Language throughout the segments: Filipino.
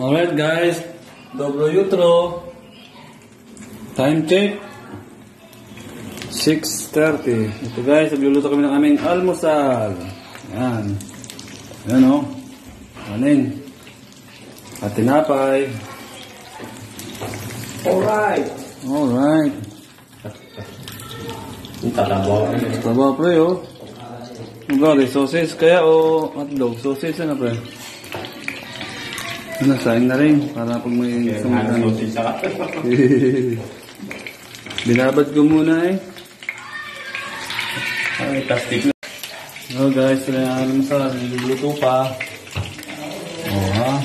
Alright guys, dobro jutro. Time check 6:30. Ito guys, nagluluto kami ng aming almusal. Yan. Yan o. Kanin. At tinapay. Alright. Alright. Tabaw pre o. Ano sausage kaya o hotdog? Sausage na pre. Ano, saing na rin para pag may sumunod. Binabad ko muna eh. Ay, plastic na. So guys, ito na yung almusal. Niluluto pa. Oo ha.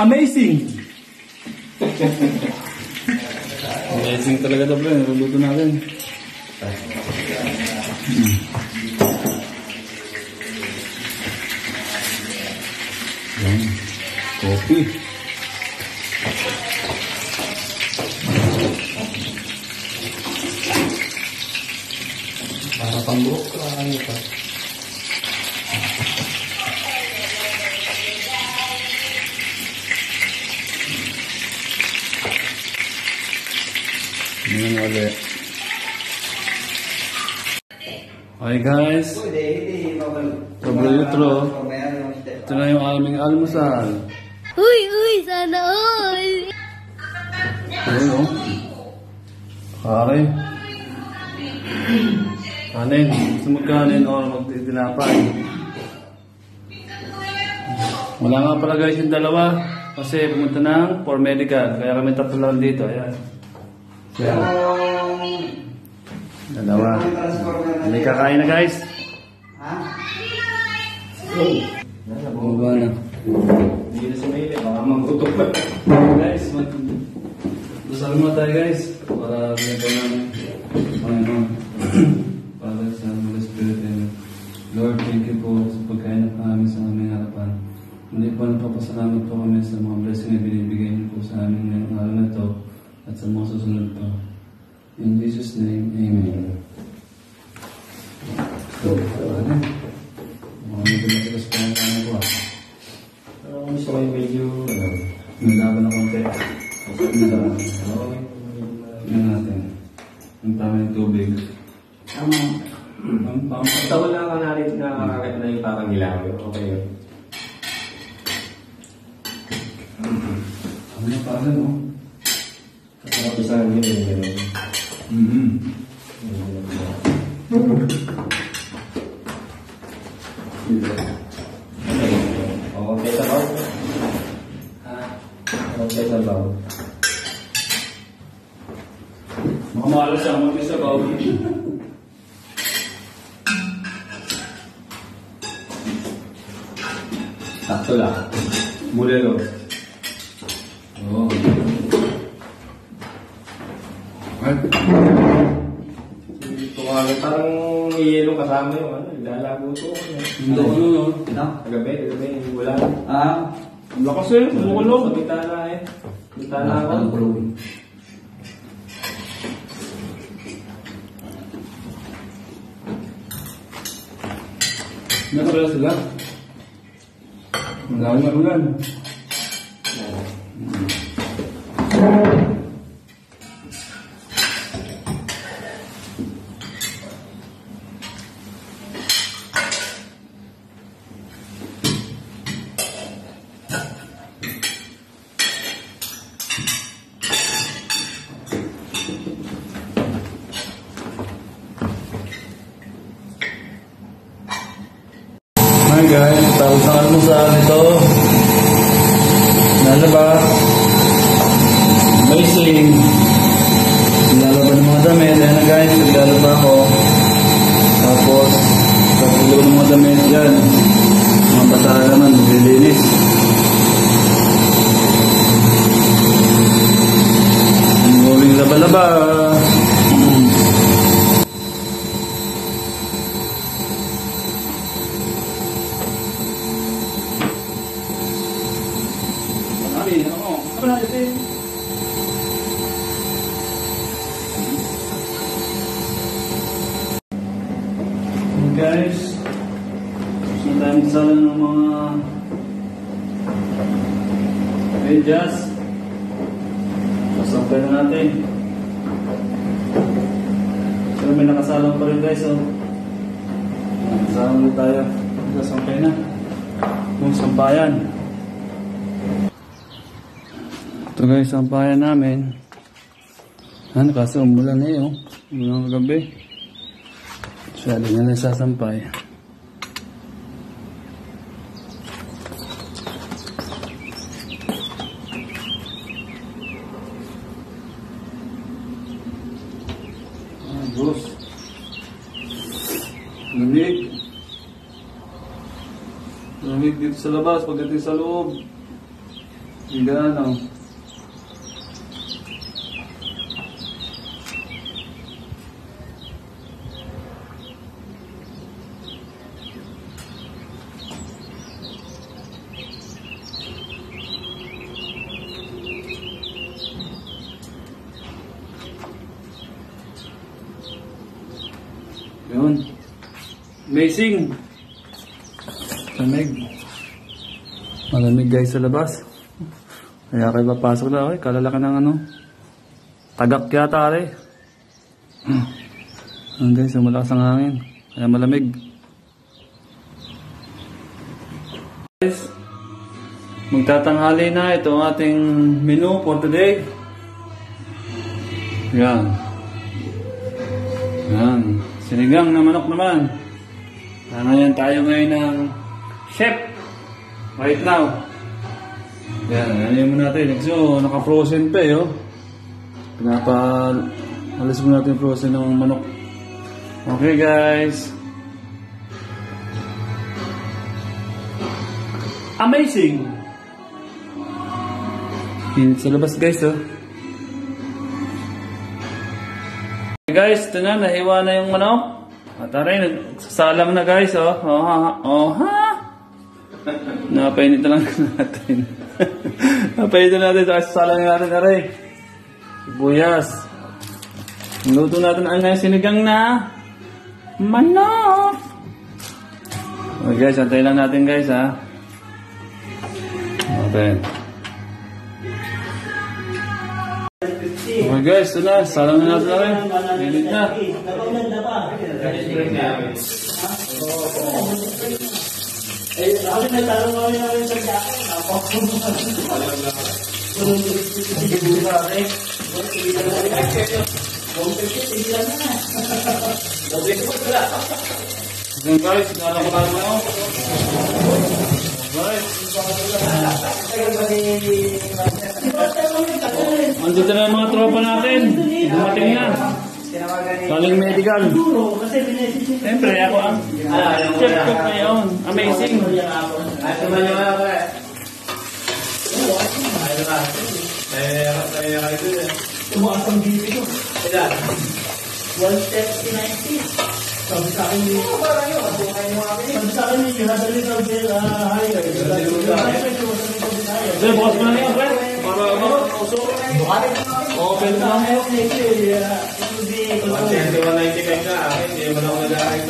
Amazing! Amazing talaga ito bro. Niluluto natin. Yan. Coffee. Para pambuhok ka ano pa. Yan ulit. Hi guys. Dobro jutro. Ito na yung aming almusal. Uy, sana all! Ayun o. Kare. Kanin. Gusto mo kanin o magtinapay. Wala nga pala guys yung dalawa. Kasi pumunta ng for medical. Kaya kami tatlo lang dito. Ayan. Ayan. Dalawa. Hindi kakain na guys. Bumaba na. Hindi na sumili. Baka magutok pa. Guys, dasal mo tayo guys. Para ganito ng Panginoon. Father, Son, Holy Spirit, and Lord, thank you po sa pagkain na kami sa aming harapan. Hindi po napapasalamat po kami sa mga blessing na binibigay niyo po sa amin ngayong araw na ito at sa mga susunod pa. In Jesus' name, Amen. So, ano? Medyo matigas pa yung kanya ko ah. Gusto ko yung medyo Nalaban na konti. Yan natin. Ang tamang tubig. basta wala ka na rin nakakakit na yung parang ilaw. Okay yun. Ano na parang no? Kasapisan yun yung gano'n. Okay sa baw? Okay sa baw. Makamalas siya, mag-isa ba? Sakto lang. Mulero. Oo. Ay. Parang yelo kasama yung ano, lalago to. Hindi ko no. Kagabi, wala. Ang lakas eh, kumukulong. Sa bitana eh. Bitana ako. Nakakala sila. Malaking na ulan. Hi guys, tapos na almusal ito. Ano ba? Amazing. Naglalaba ng mga damit. Ayan na guys, naglalaba ako. Tapos, kapulo ng mga damit yan. Mga bata naman, nililinis. Ang going laba-laba. Apa natin? Medyas. Sasampay na natin. So may nakasalang pa rin guys, oh. Nakasalang na tayo. Sasampay na. Yung sampayan. Ito guys, sampayan namin. Ano, kaso umulan eh, oh. Umulan kagabi. Siya, di na sasampay. Diyos. Lamig. Lamig dito sa labas, pagdating sa loob. Hindi ano. Yun. Amazing. Lamig. Malamig guys sa labas. Kaya kayo papasok na. Okay, kalalaki ng ano. Tagak yata rin. Ayan guys, malakas ang hangin. Kaya malamig. Guys, magtatanghali na. Ito ang ating menu for today. Yan. Yan. Sinigang na manok naman. Ngayon tayo ngayon ng chef. Right now. Yan, ano mo natin. So, naka-frozen pa eh, oh. Alis mo natin frozen ng manok. Okay guys. Amazing! Init sa labas guys, oh. Guys, ito na, nahiwa na yung manok. At aray, nagsasalang na guys, oh. Oh ha? Napainit na lang natin. Napainit na natin, sasalang natin, aray. Sibuyas. Luto natin ang sinigang na manok. Okay guys, antayin lang natin guys, ha. Okay. Okay guys, ito na. Salang na natin rin. Minit na. Okay guys, sinala ko lang ako. Andito na yung mga tropa natin. Dumating na. Galing medical. Siyempre, ako ang chef cook ngayon. Amazing. Tumaas ang BP ko. 139. Sabi sa akin yun. Sabi sa akin yun, you have a little bit higher. Sir, bukas mo na niya, Fred. Para mag-usok. Open na lang. Hindi ka akin. Hindi mo na ako nag-aaral.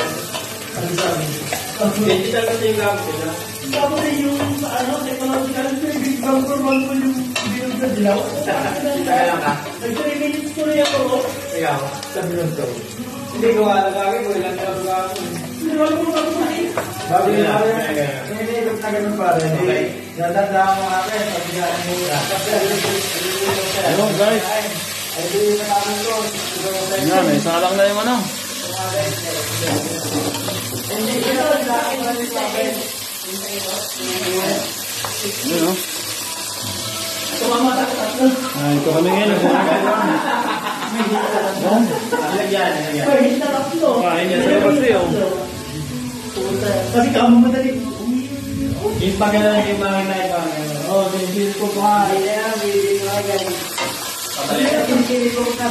Digital kasi yung gamit nila. Tapos yung technological, big bang for one po yung build na dilaw. Kaya lang ka? Nag-3 minutes ko rin ako. Kaya ako. Sabi lang ito. Hindi ko alam kami kung ilan ka ako. Hindi wala ko kumain. Bago yung hindi ko na ganun pa rin. Nadandaan mo akin. Pagkakaan mo na. Ayun guys. Ay, hindi na namin ko. Yan, may salang na yung ano. Hindi ko na laki na rin sa akin. Ayun, no? Tumama sa tatlo. Ito kami ngayon. Pwede na tatlo. Kain niya sa labas eh, oh. Kasi kamo madali. Yung pagkala yung mga iba. Oo, hindi ko pa. Hindi ko agad. Hindi ko pa.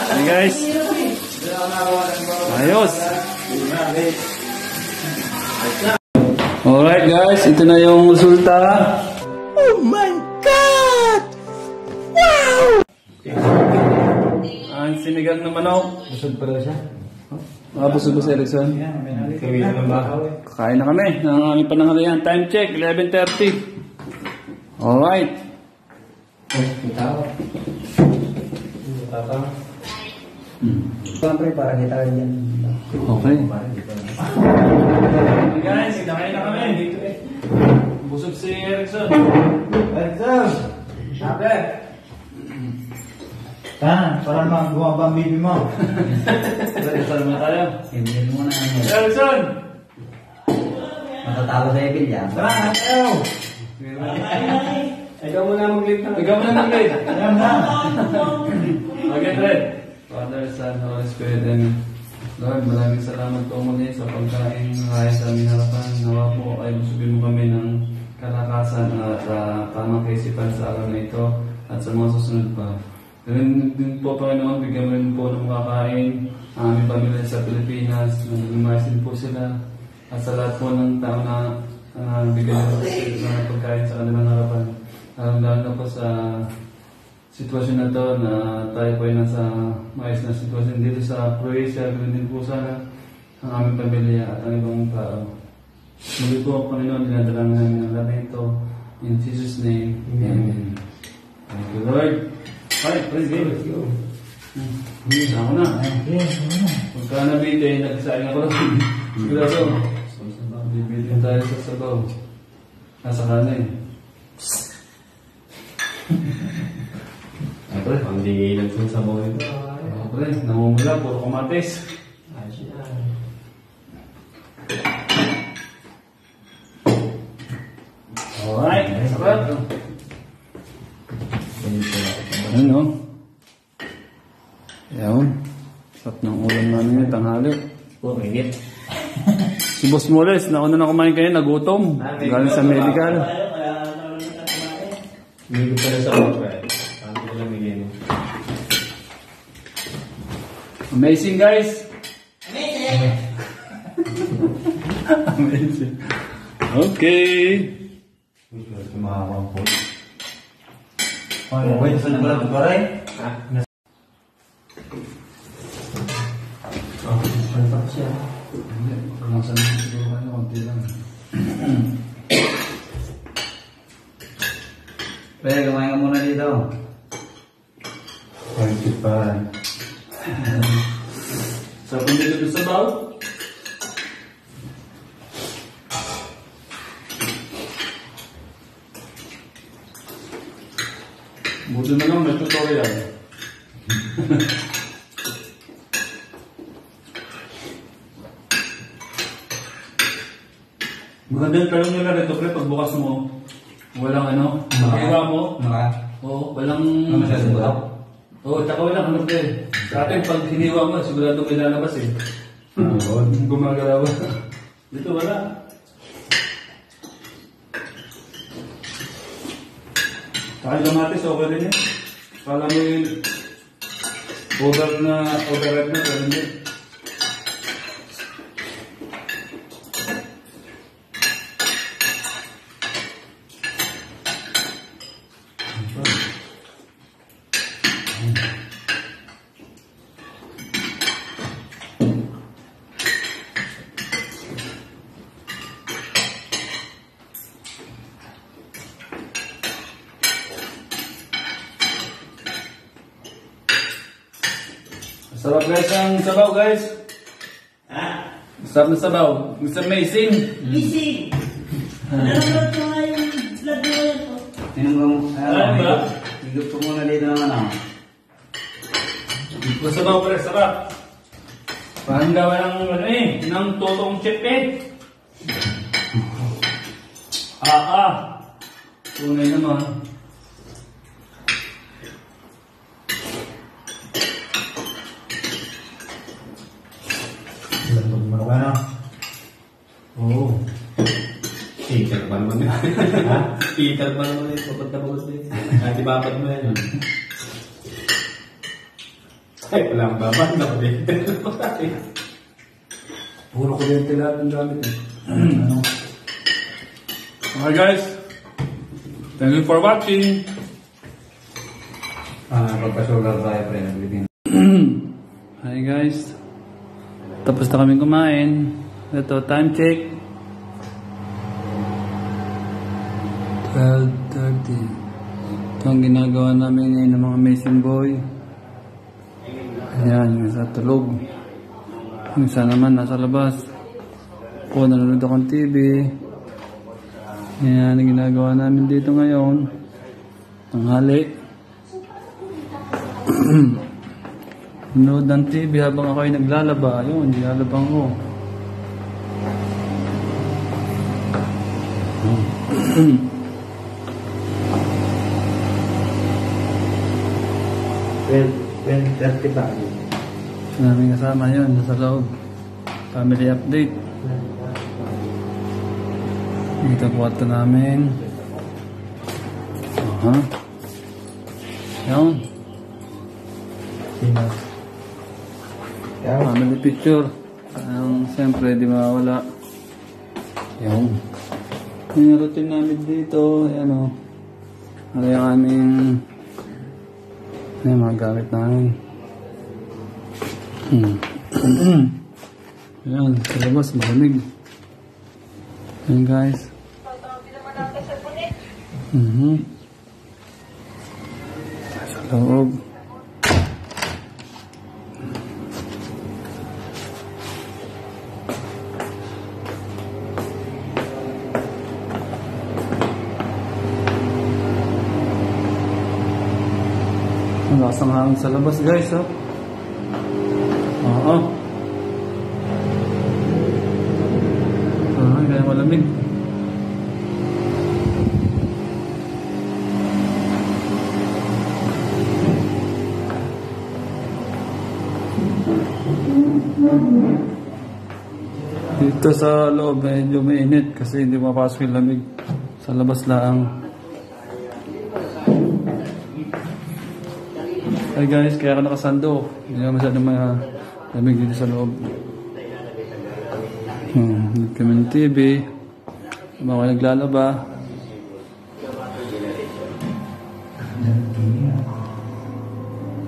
Hey guys. Ayos. Alright guys, ito na yung resulta. Oh my God! Wow! Ang sinigang na manok. Busog pa daw siya? Busog ba si Erickson? Kami na ng bahaw eh. Kain na kami ng aming pananghalian. Time check, 11:30. Alright. Tao. Siyempre, para kita rin yan. Okay. Guys, nakain na kami. Dito eh. Busog si Erickson. Erickson! Sabi! Parang magawa ba ang baby mo? Erickson na tayo. Hindi mo na ano. Erickson! Matatalo sa Evil yan. Tara, ayaw! Ikaw muna mag-lead na. Ikaw muna mag-lead. Ayaw na. Okay, Fred. Father, Son, Holy Spirit, and Lord, maraming salamat po muli sa pagkain ng kaya sa aming harapan. Nawa po ay busugin mo kami ng kalakasan at tamang kaisipan sa araw na ito at sa mga susunod pa. Ganun din po, Panginoon, bigyan mo rin po ng makakain ang aming pamilya sa Pilipinas. Lumayas din po sila at sa lahat po ng tao na bigyan mo ng pagkain sa kanilang harapan. Lalo na po sa sitwasyon na to na tayo po ay nasa maayos na sitwasyon dito sa Croatia. Ganun din po sana ang aming pamilya at ang ibang tao. Muli po, Panginoon, dinadalangin namin ang lahat ito. In Jesus' name, Amen. Thank you, Lord. Alright, praise God. Ako na. Pagka nabitin, nagsasaing ako lang. Sigurado. Bibitin tayo sa sabaw. Nasa kanin. Pre, hindi lang sa sabaw ito. Pre, namumula, puro kamatis. Alright, sarap. Ano, no? Yan. Sarap ng ulam namin ngayon, tanghali. Puro init. Si Boss Moles, nauna na kumain kayo, nagutom. Galing sa medical. Hindi ko pala sa mga pre. Paano ko lang bigyan mo? Amazing, guys! Amazing. Okay. Tumawag po. Wait, saan pala ito pare? Siya. Hindi, kung siguro kayo, konti lang. Pre, kumain ka muna dito. Thank you, pare. Sarap ang dito sa baw. Buti na lang, may tutorial. Maganda yung talong nila rito, pre, pagbukas mo. Walang ano, makiwa mo. Oo, walang... Oo, tsaka walang ano, pre. Sa atin, pag hiniwa mo, sigurado may lalabas eh. Gumagalaw. Dito wala. Kahit kamatis, okay rin eh. Kala mo yung overripe na, pero hindi. Sarap guys ang sabaw guys. Sarap na sabaw. It's amazing. Busy. Nanonood ko nga yung vlog mo yan po. Ay ba? Higop ko muna dito naman ako. Ang sabaw pre, sarap. Parang gawa ng ano eh, ng totong chip eh. Tunay naman. Lantog mo na na. Oo. Peter ba naman yun? Peter ba naman yun? Pagod na pagod na yun. Hindi babat mo yan. Ay, wala ang babat na ulit. Puro kuryente lahat ng gamit eh. Okay guys. Thank you for watching. Pagpasugar tayo pre, naglitin. Hi guys. Tapos na kaming kumain. Ito, time check. 12:30. Ito ang ginagawa namin ngayon ng mga amazing boy. Ayan, yung isa tulog. Yung isa naman nasa labas. Ako, nanonood akong TV. Ayan ang ginagawa namin dito ngayon. Tanghali. Nanonood ng TV habang ako ay naglalaba. Ayun, nilalabang ko. Well, 30 ba? Namin kasama yun, nasa loob. Family update. Dito kwarto namin. Yan. Family picture. Siyempre, di mawala. Yan. Yung routine namin dito, yan o. Ano yung aming mga gamit namin. Ayan, sa labas, malamig. Ayan guys. Sa loob. Ang lasang hangin sa labas guys, oh. Oo. Kaya malamig. Dito sa loob medyo mainit kasi hindi mapasok yung lamig. Sa labas lang. Hi guys, kaya ako nakasando. Hindi na masyadong malamig dito sa loob. Nag kami ng TV. Mga naglalaba.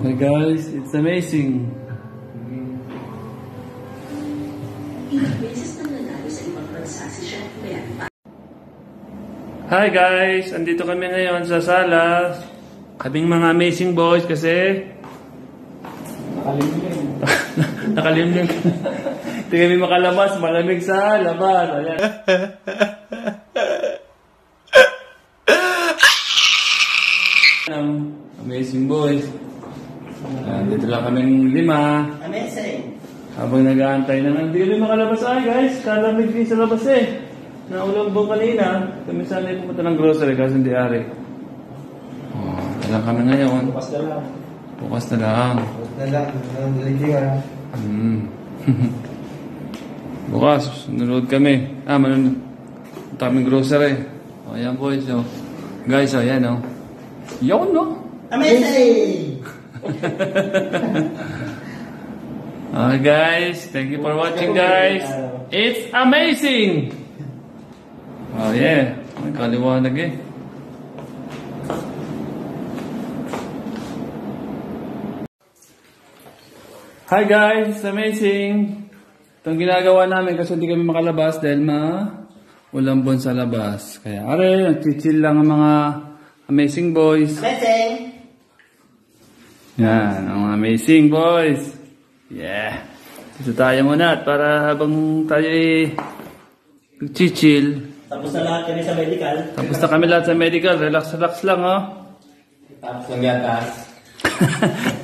Hi guys, it's amazing. Hi guys, andito kami ngayon sa sala. Kaming mga amazing boys kasi nakalimlim. Hindi kami makalabas, malamig sa labas. Ayan. Amazing boys. Dito lang kaming 5. Amazing. Habang nag-aantay na hindi kami makalabas guys. Kalamig din sa labas Naulog po kanina. Kami sana pupunta ng grocery kasi hindi ari. Lang kami ngayon. Bukas na lang. Bukas na lang. Bukas, nanonood kami. Manonood. Punta kaming grocery. Ayan boys, guys, ayan Yun, no? Amazing! Okay guys, thank you for watching guys. It's amazing! Oh yeah, may kaliwanag Hi guys, it's amazing. Itong ginagawa namin kasi hindi kami makalabas dahil ulambon sa labas. Kaya nagchichill lang ang mga amazing boys. Amazing! Yan, ang mga amazing boys. Yeah. Dito tayo muna at para habang tayo nagchichill. Tapos na lahat kami sa medical. Tapos na kami lahat sa medical. Relax lang Tapos ng gatas.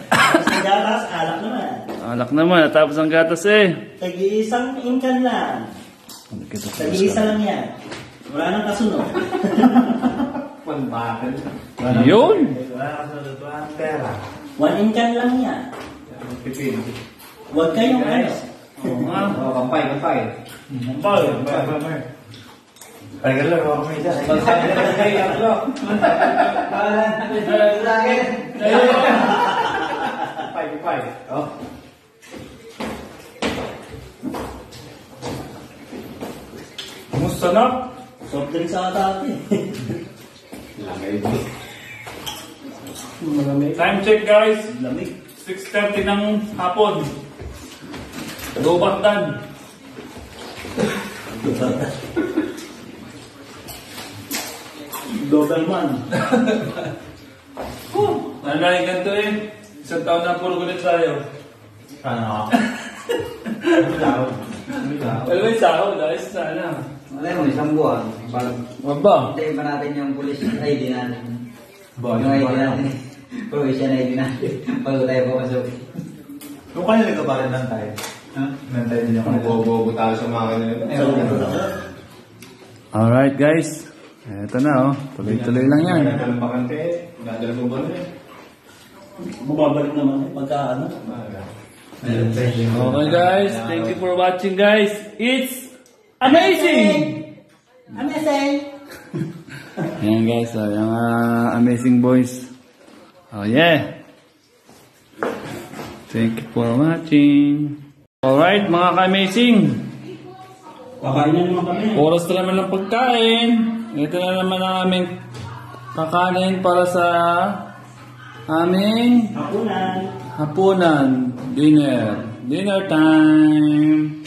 Tapos ng gatas, alak naman. Alak naman, natapos ang gatas Tag-iisang inkan lang. Tag-iisa lang yan. Wala nang kasunod. Panbakan. Yun! Wala ka sa lutuan pera. 1 inkan lang yan. Pipin. Huwag kayong Oo nga. Kampay. Tagal lang ako may dyan. Kampay. Kumusta na? Soft drink sa dati. Time check guys. Lamig. 6:30 ng hapon. Lupaktan. Doberman. Ano na yung ganito eh? Isang taon na puro gulit tayo. Ano? Alam mo yung sahod, ayos sana. Alam mo, isang buwan. Pag Wag ba? hintayin pa natin yung police ID natin. Ba, Yung ID natin. Provision ID natin. Bago tayo pumasok. Kung kaya nagkabalan lang tayo. Ha? Nantay din yung bobo tayo sa mga kanila. Alright guys. Eto na oh. Tuloy-tuloy lang yan. Nagdalang bakante. Nagdalang mo ba na eh? Bumabalik naman pagka ano. Okay guys. Thank you for watching guys. It's amazing! Amazing! Ayan guys. Yung amazing boys. Oh yeah. Thank you for watching. Alright mga ka-amazing. Kakain na naman kami. Oras na naman ng pagkain. Ito na naman ang aming kakanin para sa aming hapunan. Dinner. Dinner time.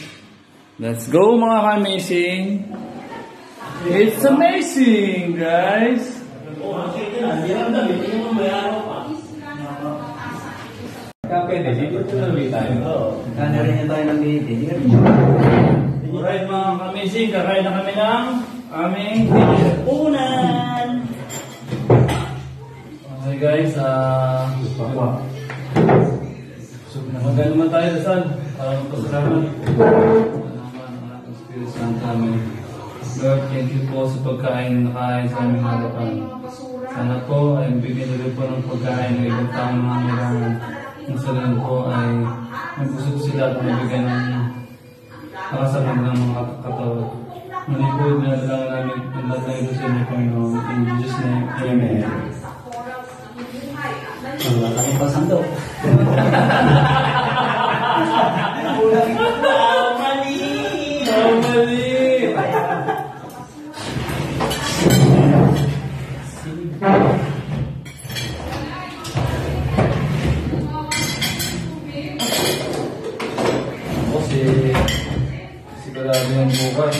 Let's go mga ka-amazing. It's amazing guys. Kaya pwede, dito tuloy tayo. Kaya rin niya tayo ng meeting. Alright mga ka-amazing. Kakain na kami ng aming dinner. Unan! Okay guys, magano naman tayo dasal para magpasalamat. Salamat ang ating Spirit Santo amin. Lord, thank you po sa pagkain na nakain sa aming harapan. Sana po ay bigyan niyo rin po ng pagkain ng ibang taong nangangailangan. Ang salan po ay magbusog sila at mabigyan ng nakasamag ng mga katawad. Muli po, dinadala namin ang lahat ng ito sa inyo, Panginoon. In Jesus' name, Amen. Wala kami pasando. Mali! Sigurado yung bukas.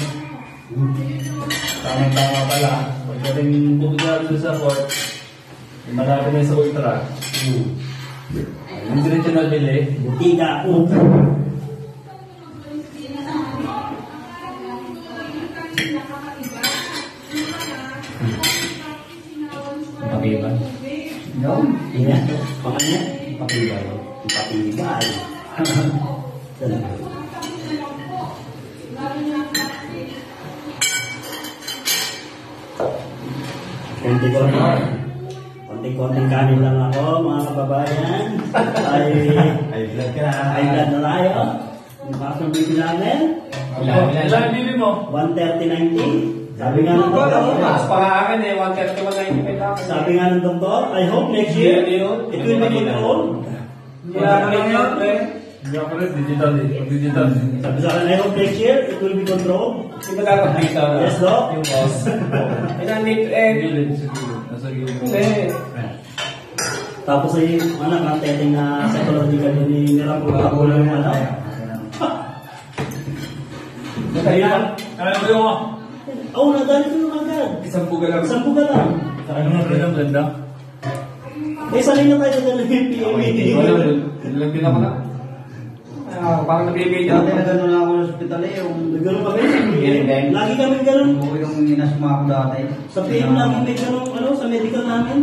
Tama-tama pala. Pagdating pupunta doon sa court, marami na sa ultra. Yung diretso na bili. Butiga ako. Pakiban. No? Yan. Pakanya? Ipakibay. Ipakibay. Konting kanin lang ako, mga kababayan. Ay, vlog ka na. Ay blood na tayo. Yung pasang bibi namin, Ilan bibi mo? 130.90. Sabi nga ng doktor, Mas pa nga akin eh, 131.95 ako. sabi nga ng doktor, I hope next year, it will be controlled. Hindi ako rin, digital eh. Digital. Sabi sa akin, I hope next year, it will be controlled. Di ba dapat dito? Yes, Doc? Yung boss. Nandito eh. Gilid, sa gilid. Nasa gilid. Eh. Tapos ay, ang teteng na psychological yun ni Nirapulo yung ano. Kaya mo yung Oo, nagalit ko naman agad. Isang puga lang. 10 ka lang. ano nga rin ang ganda? Eh, sanay na tayo sa ganun yung PA meeting. Nilagyan ako na. Parang nabibigyan Dati na gano'n ako sa hospital eh. Yung Ganun kami. Ganun. Lagi kami ganun. yung inasma ko dati. Sa PA namin may ganun, sa medical namin.